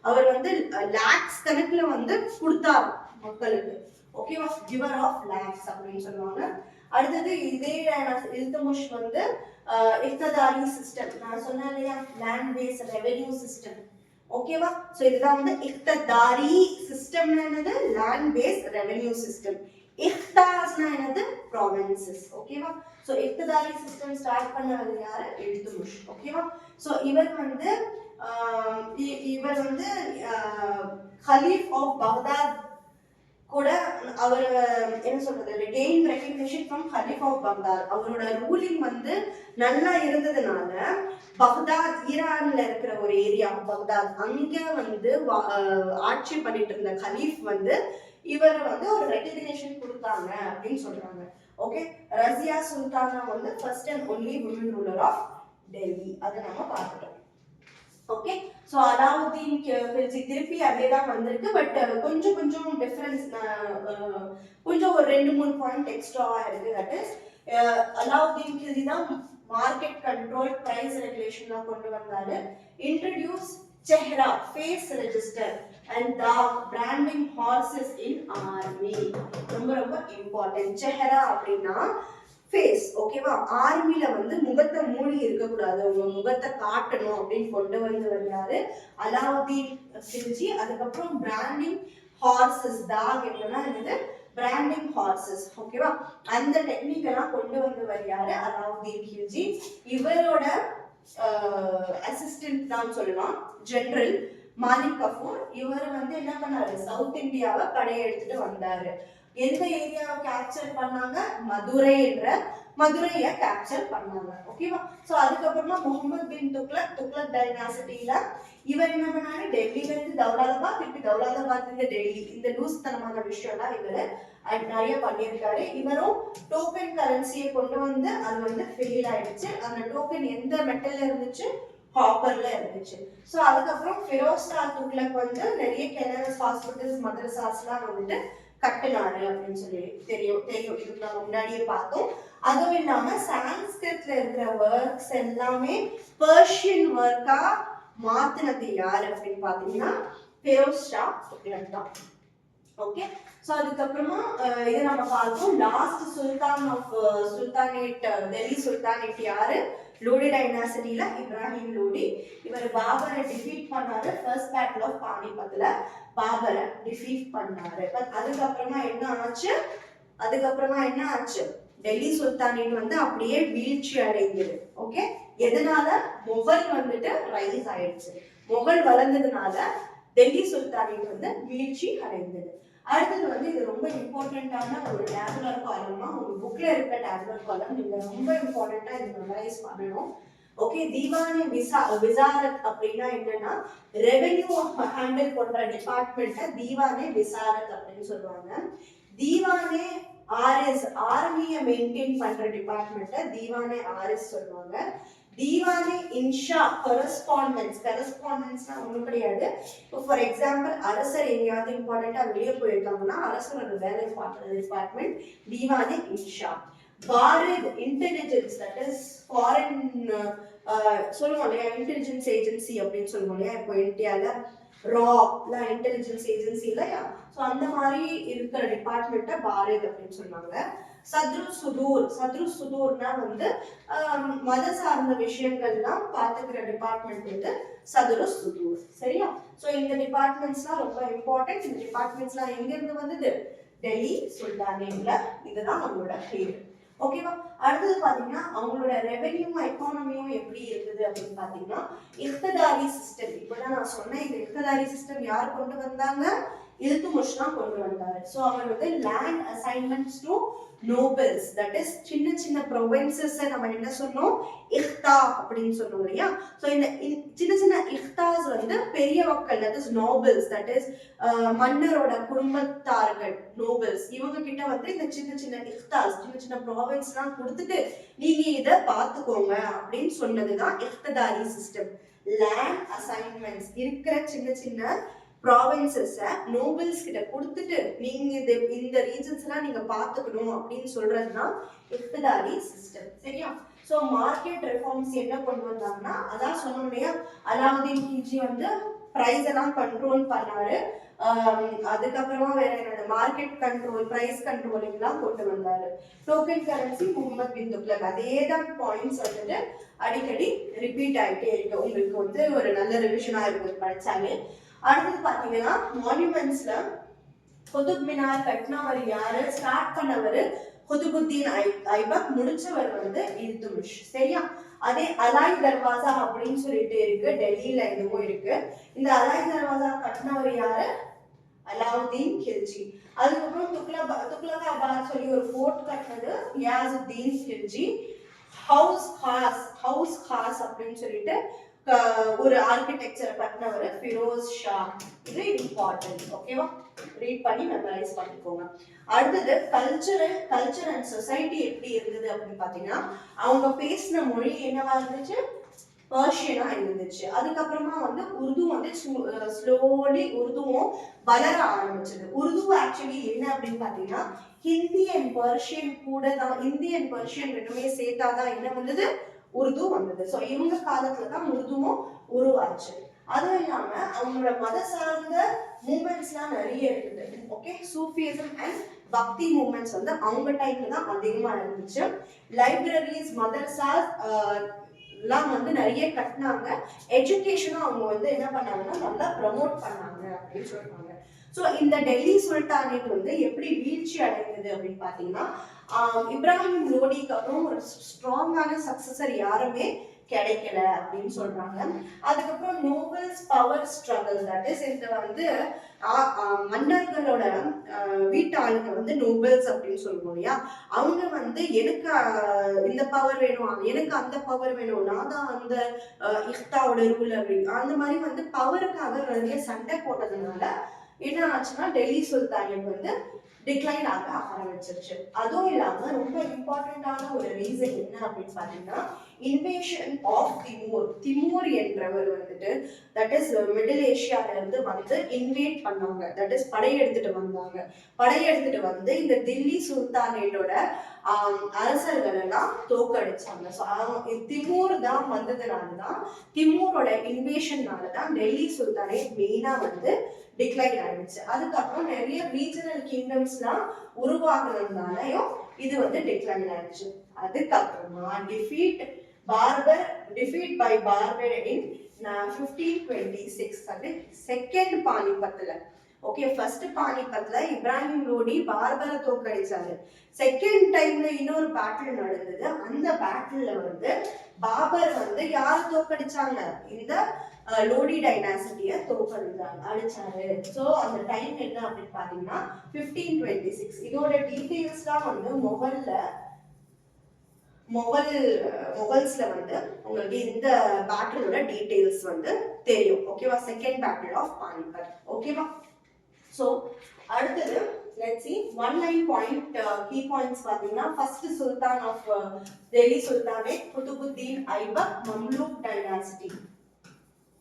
அவர் வந்து லாக்ஸ் கணக்குல வந்து கொடுத்தாரு மக்களுக்கு. ஓகேவா? கிவர் ஆஃப் லாக்ஸ் அப்படின்னு சொல்லுவாங்க. அடுத்தது இதே இல்துமிஷ் வந்து இக்ததாரி சிஸ்டம், நான் சொன்னேன் இல்லையா, லேண்ட் பேஸ் ரெவென்யூ சிஸ்டம். ஓகேவா? சோ இதுதான் வந்து இக்ததாரி சிஸ்டம். என்னது? Land base revenue system. இக்தாஸ்னா என்னது? ப்ராவின்சஸ். ஓகேவா? சோ இக்ததாரி சிஸ்டம் ஸ்டார்ட் பண்ணது யாரு? இல்துமிஷ். ஓகேவா? சோ இவர் வந்து கலீஃப் ஆஃப் பக்தாத் கூட அவர் என்ன சொல்றது, gain recognition from caliph of Baghdad. அவரோட ரூலிங் வந்து நல்லா இருந்ததுனால பக்தாத், ஈரான்ல இருக்கிற ஒரு ஏரியா பக்தாத், அங்க வந்து ஆட்சி பண்ணிட்டு இருந்த கலீஃப் வந்து இவர் வந்து ஒரு ரெகக்னிஷன் கொடுத்தாங்க அப்படின்னு சொல்றாங்க. ஓகே, ரசியா சுல்தானா வந்து first and only women ruler of Delhi. அதை நம்ம பார்த்துட்டோம். ஓகே, சோ அலாவுதீன் கில்ஜி திருப்பி அதே தான் வந்திருக்கு. பட் கொஞ்சம் டிஃபரன்ஸ், கொஞ்சம் ஒரு 2-3 பாயிண்ட் எக்ஸ்ட்ராவா இருக்கு. தட் இஸ் அலாவுதீன் கில்ஜி தான் மார்க்கெட் கண்ட்ரோல், பிரைஸ் ரெகுலேஷன்லாம் கொண்டு வந்தாரு. Introduce chehra face register and dagh branding horses in army. ரொம்ப ரொம்ப இம்பார்ட்டன்ட். செஹ்ரா அப்படின்னா ஃபேஸ். ஓகேவா? ஆர்மில வந்து முகத்தை மூடி இருக்கக்கூடாது, உங்க முகத்தை காட்டணும் அப்படின்னு கொண்டு வந்து வர்றாரு அலாவுதீன் கில்ஜி. அதுக்கப்புறம் பிராண்டிங் ஹார்சஸ், டாக் என்னது? Branding horses. ஓகேவா? அந்த டெக்னிக் எல்லாம் கொண்டு வந்து வர்றாரு அலாவுதீன் கில்ஜி. இவரோட அசிஸ்டன்ட் தான் சொல்லலாம் ஜெனரல் மாலிக் கஃபூர். இவர் வந்து என்ன பண்ணாரு, சவுத் இந்தியாவை படையெடுத்துட்டு வந்தாரு. எந்த ஏரியாவை கேப்சர் பண்ணாங்க, மதுரையை கேப்சர் பண்ணாங்க. ஓகேவா? சோ அதுக்கப்புறமா முகமது பின் துக்ளக் டைனாசிட்டியில இவர் என்ன பண்ணாரு, டெல்லியில இருந்து தௌலாதாபாத், திருப்பி தௌலாதாபாத்ல இருந்து டெல்லி, இந்த லூஸ் தனமான விஷயம்லாம் இவரு நிறைய பண்ணியிருக்காரு. இவரும் டோக்கன் கரன்சியை கொண்டு வந்து அது வந்து ஃபெயில் ஆயிடுச்சு. அந்த டோக்கன் எந்த மெட்டல்ல இருந்துச்சு, காப்பர்ல இருந்துச்சு. சோ அதுக்கப்புறம் ஃபிரோஸ் ஷா துக்ளக் வந்து நிறைய கெனரஸ் ஹாஸ்பிட்டல்ஸ், மதரசாஸ்லாம் வந்துட்டு கட்டுனாரு அப்படின்னு சொல்லி தெரியும். இதுக்கு நம்ம முன்னாடியே பார்த்தோம். அதுவும் இல்லாம சான்ஸ்கிரிட்ல இருக்கிற ஒர்க்ஸ் எல்லாமே பெர்ஷியன் ஒர்க்கா மாத்தினது யாரு அப்படின்னு பாத்தீங்கன்னா ஃபிரோஸ் ஷா துக்ளக் தான். ஓகே, சோ அதுக்கப்புறமா இதை நம்ம பார்த்தோம். Last sultan of sultanate, Delhi sultanate யாரு, லோடி டைனாசிட்டியில இப்ராஹிம் லோடி. இவர் பாபரை டிஃபீட் பண்ணாரு. ஃபர்ஸ்ட் பேட்டில் ஆஃப் பானிபத்ல பாபரை டிஃபீட் பண்ணாரு. அதுக்கப்புறமா என்ன ஆச்சு, டெல்லி சுல்தானேட் வந்து அப்படியே வீழ்ச்சி அடைந்தது. ஓகே, எதனால, முகல் வந்துட்டு ரைஸ் ஆயிடுச்சு. முகல் வளர்ந்ததுனால டெல்லி சுல்தானேட் வந்து வீழ்ச்சி அடைந்தது. அடுத்தது வந்து இது ரொம்ப இம்பார்ட்டன்டான ஒரு டேபுலர் காலமா, உங்க புக்ல இருக்க டேபுலர் காலம், நீங்க ரொம்ப இம்பார்ட்டன்டா இது மெமரைஸ் பண்ணணும். ஓகே, தீவானே விசாரத் அப்படின்னா என்னன்னா, ரெவென்யூ ஹேண்டில் பண்ற டிபார்ட்மெண்ட்டை தீவானே விசாரத் அப்படின்னு சொல்லுவாங்க. தீவானே ஆர்எஸ், ஆர்மியை மெயின்டைன் பண்ற டிபார்ட்மெண்ட்டை தீவானே ஆர்எஸ் சொல்லுவாங்க. தீவானே இன்ஷா கரஸ்பாண்டன்ஸ்னா ஒன்றும் கிடையாது. இப்போ ஃபார் எக்ஸாம்பிள் அரசர் எங்கேயாவது இம்பார்ட்டண்டா வெளியே போயிருக்காங்கன்னா அரசரோட வேலை பார்க்குற டிபார்ட்மெண்ட் தீவானே இன்ஷா. Bharat intelligence, that is foreign சொல்லுவோம் இல்லையா, இன்டெலிஜென்ஸ் ஏஜென்சி அப்படின்னு சொல்லுவோம் இல்லையா. இப்போ இந்தியாவில் ரா இன்டெலிஜென்ஸ் ஏஜென்சி இல்லையா, ஸோ அந்த மாதிரி இருக்கிற டிபார்ட்மெண்ட்டை பாரத் அப்படின்னு சொன்னாங்க. சத்ரு சுதூர்னா வந்து மத சார்ந்த விஷயங்கள்லாம் பார்த்துக்கிற டிபார்ட்மெண்ட் வந்து சத்ரு சுதூர். சரியா? ஸோ இந்த டிபார்ட்மெண்ட்ஸ்லாம் ரொம்ப இம்பார்ட்டன்ட். இந்த டிபார்ட்மெண்ட்ஸ்லாம் எங்கிருந்து வந்தது, டெல்லி சுல்தானேட்ல. இதுதான் நம்மளோட பேரு. ஓகேவா? அடுத்தது பாத்தீங்கன்னா அவங்களோட ரெவென்யூ எக்கானமியும் எப்படி இருந்தது அப்படின்னு பாத்தீங்கன்னா இக்ததாரி சிஸ்டம். இப்பதான் நான் சொன்னேன், இந்த இக்ததாரி சிஸ்டம் யார் கொண்டு வந்தாங்க, இல்துமிஷ் தான் கொண்டு வந்தாரு. ஸோ அவர் வந்து land assignments to nobles, that is சின்ன சின்ன ப்ரொவின்சஸ் நம்ம என்ன சொன்னோம், இக்தா அப்படின்னு சொன்னோம் இல்லையா. ஸோ இந்த சின்ன சின்ன இக்தாஸ் வந்து பெரிய மக்கள், that is nobles, that is மன்னரோட குடும்பத்தார்கள், நோபல்ஸ், இவங்க கிட்ட வந்து இந்த சின்ன சின்ன இக்தாஸ், சின்ன சின்ன ப்ராவின்ஸ்லாம் கொடுத்துட்டு நீங்க இதை பார்த்துக்கோங்க அப்படின்னு சொன்னதுதான் இக்ததாரி சிஸ்டம். லேண்ட் அசைன்மெண்ட்ஸ் இருக்கிற சின்ன சின்ன ப்ராவின்சஸை நோபல்ஸ் கிட்ட கொடுத்துட்டு நீங்க இந்த ரீஜன்ஸ் எல்லாம் நீங்க பாத்துக்கணும் அப்படின்னு சொல்றதுதான் இக்ததாரி சிஸ்டம். சரியா? சோ மார்க்கெட் ரிஃபார்ம்ஸ் என்ன கொண்டு வந்தாங்கன்னா, அதான் சொன்னோம் இல்லையா, அலாவுதீன் கில்ஜி வந்து பிரைஸ் எல்லாம் கண்ட்ரோல் பண்ணாரு. அதுக்கப்புறமா வேற என்ன, மார்க்கெட் கண்ட்ரோல், பிரைஸ் கண்ட்ரோலிங் எல்லாம் கொண்டு வந்தாரு. டோக்கன் கரன்சி முகமது பின் துக்ளக். அதேதான் பாயிண்ட்ஸ் வந்துட்டு அடிக்கடி ரிப்பீட் ஆயிட்டே இருக்கு. உங்களுக்கு வந்து ஒரு நல்ல ரிவிஷனா இருக்கும் படிச்சாலே. அடுத்தது பாத்தீங்கன்னா மான்யூமெண்ட்ஸ்ல குதுப் மினார் கட்டினவர் யாரு, ஸ்டார்ட் பண்ணவர் குதுபுத்தீன் ஐபக், முடிச்சவர் வந்து இல்துமிஷ். சரியா? அதே அலாய் தர்வாசா அப்படின்னு சொல்லிட்டு இருக்கு, டெல்லியில இதுவும் இருக்கு. இந்த அலாய் தர்வாசா கட்டினவர் யாரு, அலாவுதீன் கில்ஜி. அதுக்கப்புறம் துக்லகாபாத் சொல்லி ஒரு ஃபோர்ட் கட்டினது கியாசுத்தீன் கில்ஜி. ஹவுஸ் காஸ் அப்படின்னு சொல்லிட்டு ஒரு ஆர்கிடெக்சர் கட்டினவர் ஃபிரோஸ் ஷா. இது இம்பார்ட்டன்ட். ஓகேவா? ரீட் பண்ணி மெமரைஸ் பண்ணிக்கோங்க. அடுத்தது கல்ச்சர் அண்ட் சொசைட்டி எப்படி இருந்தது அப்படின்னு பாத்தீங்கன்னா, அவங்க பேசின மொழி என்னவா இருந்துச்சு, பர்ஷியனா இருந்துச்சு. அதுக்கப்புறமா வந்து உருது வந்து ஸ்லோலி உருதுவும் வளர ஆரம்பிச்சது. உருது ஆக்சுவலி என்ன அப்படின்னு பாத்தீங்கன்னா ஹிந்தி அண்ட் பர்ஷியன் கூட தான், ஹிந்தி அண்ட் பர்ஷியன் ரெண்டுமே சேர்த்தாதான் என்ன வந்தது, உருது வந்தது. ஸோ இவங்க காலத்துல தான் உருதுவும் உருவாச்சு. அதுவும் இல்லாம அவங்களோட மத சார்ந்த மூமெண்ட்ஸ்லாம் நிறைய இருக்குது. ஓகே, சூஃபிசம் அண்ட் பக்தி மூமெண்ட்ஸ் வந்து அவங்க டைம்ல தான் அதிகமா இருந்துச்சு. லைப்ரரிஸ், மதர்சாஸ் எல்லாம் வந்து நிறைய கட்டினாங்க. எஜுகேஷனும் அவங்க வந்து என்ன பண்ணாங்கன்னா நல்லா ப்ரமோட் பண்ணாங்க அப்படின்னு சொல்றாங்க. ஸோ இந்த டெல்லி சுல்தானேட் வந்து எப்படி வீழ்ச்சி அடைந்தது அப்படின்னு பாத்தீங்கன்னா, இப்ராஹிம் லோடிக்கு அப்புறம் ஒரு ஸ்ட்ராங்கான சக்சஸர் யாருமே கிடைக்கல அப்படின்னு சொல்றாங்க. அதுக்கப்புறம் nobles power struggle, that is இந்த வந்து மன்னர்களோட வீட்டு ஆளுங்க வந்து நோபல்ஸ் அப்படின்னு சொல்லுவோம் இல்லையா, அவங்க வந்து எனக்கு இந்த பவர் வேணும், எனக்கு அந்த பவர் வேணும், நான் தான் அந்த இஃப்தாவோட ரூலர், அந்த மாதிரி வந்து பவருக்காக நிறைய சண்டை போட்டதுனால என்ன ஆச்சுன்னா டெல்லி சுல்தானேட் வந்து டிக்ளைன் ஆக ஆரம்பிச்சிருச்சு. அதுவும் இல்லாம ரொம்ப இம்பார்ட்டன்டான ஒரு ரீசன் என்ன அப்படின்னு பாத்தீங்கன்னா இன்வேஷன் ஆஃப் திமூர். திமூர் என்றவர் வந்துட்டு தட் இஸ் மிடில் ஏஷியால இருந்து வந்து இன்வேட் பண்ணாங்க, தட் இஸ் படையெடுத்துட்டு வந்தாங்க. படையெடுத்துட்டு வந்து இந்த தில்லி சுல்தானேட்டோட அரசர்கள் எல்லாம் தோக்கடிச்சாங்க. ஸோ திமூர் தான் வந்ததுனாலதான், திமூரோட இன்வேஷன்னாலதான் டெல்லி சுல்தானேட் மெயினா வந்து டிக்ளைன் ஆயிடுச்சு. அதுக்கப்புறம் நிறைய ரீஜனல் கிங்டம்ஸ்லாம் உருவாக்குறதுனாலயும் இது வந்து டிக்ளைன் ஆயிடுச்சு. அதுக்கப்புறமா defeat by Barbar in 1526, அது செகண்ட் பானிபத்ல. ஓகே, ஃபர்ஸ்ட் பானிபத்ல இப்ராஹிம் லோடி பார்பரை தோக்கடிச்சாரு. செகண்ட் டைம்ல இன்னொரு பேட்டில் நடந்தது. அந்த பேட்டில்ல வந்து பாபர் வந்து யார் தோக்கடிச்சாங்க, இந்த லோடி டைனாசிட்டியை அடிச்சாரு. ஸோ அந்த டைம் என்ன அப்படின்னு பாத்தீங்கன்னா 1526. இதோட டீடைல்ஸ் தான் வந்து மொகல்ஸ்ல வந்து உங்களுக்கு இந்த பேட்டிலோட டீடைல்ஸ் வந்து தெரியும். ஓகேவா, செகண்ட் பேட்டில் ஆஃப் பானிபட். ஓகேவா, ஸோ அடுத்தது let's see one line point key points பாத்தீங்கன்னா first sultan of Delhi Sultanate Qutbuddin Aibak, Mamluk dynasty.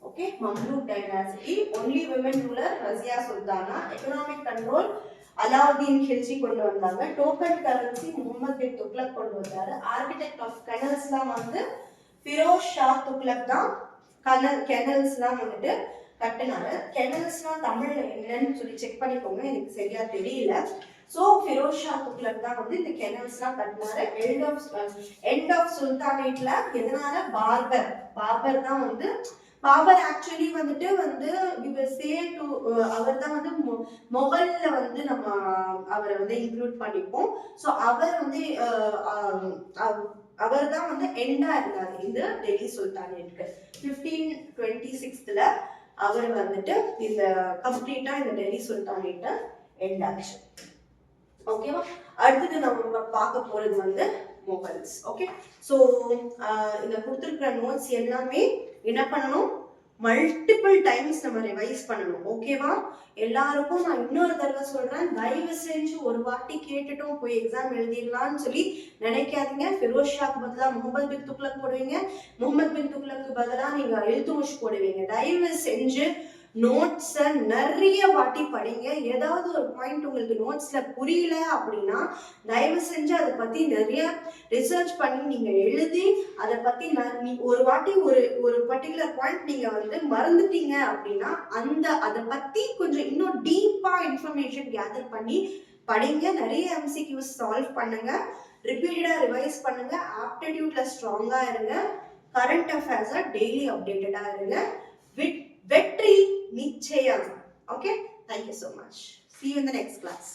Okay, Mamluk dynasty, only women ruler Razia Sultana, economic control Alauddin Khilji கொண்டு வந்தாங்க. டோக்கன் கரன்சி முகமது பின் துக்ளக் கொண்டு வந்தாரு. ஆர்கிடெக்ட் ஆஃப் கெனல்ஸ்லாம் வந்து ஃபிரோஸ் ஷா துக்ளக் தான் கெனல்ஸ்லாம் வந்துட்டு கட்டினாரு. கெனல்ஸ்லாம் தமிழ்ல என்னன்னு சொல்லி செக் பண்ணிக்கோங்க, எனக்கு சரியா தெரியல. ஸோ ஃபிரோஸ் ஷா துக்ளக் தான் வந்து இந்த கெனல்ஸ்லாம் கட்டினாரு. எண்ட் ஆஃப் சுல்தானேட்ல எதனால பாபர் தான் வந்து பாபர் ஆக்சுவலி வந்துட்டு அவர் தான் வந்து மொகல்ல வந்து நம்ம அவரை வந்து இன்க்ளூட் பண்ணிப்போம். ஸோ அவர் வந்து அவர் தான் வந்து எண்டா இருந்தாரு இந்த டெல்லி சுல்தானேட்க்கு. 1526 அவர் வந்துட்டு இந்த கம்ப்ளீட்டா இந்த டெல்லி சுல்தானேட்டை எண்ட் ஆச்சு. ஓகேவா, அடுத்தது நம்ம பார்க்க போறது வந்து மொகல்ஸ். ஓகே, ஸோ இந்த கொடுத்துருக்கிற நோட்ஸ் எல்லாமே என்ன பண்ணணும், மல்டிபிள் டைம்ஸ் நம்ம ரிவைஸ் பண்ணணும். ஓகேவா, எல்லாருக்கும் நான் இன்னொரு தடவை சொல்றேன், தயவு செஞ்சு ஒரு வாட்டி கேட்டுட்டும் போய் எக்ஸாம் எழுதிடலாம்னு சொல்லி நினைக்காதீங்க. ஃபிரோஸ் ஷாக்கு பதிலாக முகமது பின் துக்ளக் போடுவீங்க, முகமது பின் துக்ளக்கு பதிலாக நீங்க இல்துமிஷ் போடுவீங்க. தயவு செஞ்சு நோட்ஸை நிறைய வாட்டி படிங்க. ஏதாவது ஒரு பாயிண்ட் உங்களுக்கு நோட்ஸ்ல புரியல அப்படின்னா தயவு செஞ்சு அதை பத்தி நிறைய ரிசர்ச் பண்ணி நீங்க எழுதி அதை பத்தி ஒரு வாட்டி ஒரு பர்டிகுலர் பாயிண்ட் நீங்க வந்து மறந்துட்டீங்க அப்படின்னா அதை பத்தி கொஞ்சம் இன்னும் டீப்பா இன்ஃபர்மேஷன் கேதர் பண்ணி படிங்க. நிறைய எம்சிக்யூஸ் சால்வ் பண்ணுங்க, ரிப்பீட்டடா ரிவைஸ் பண்ணுங்க, ஆப்டிடியூட்ல ஸ்ட்ராங்கா இருங்க, கரண்ட் அஃபேர்ஸை டெய்லி அப்டேட்டடா இருங்க. வெற்றி நிச்சயம். Okay, thank you so much. See you in the next class.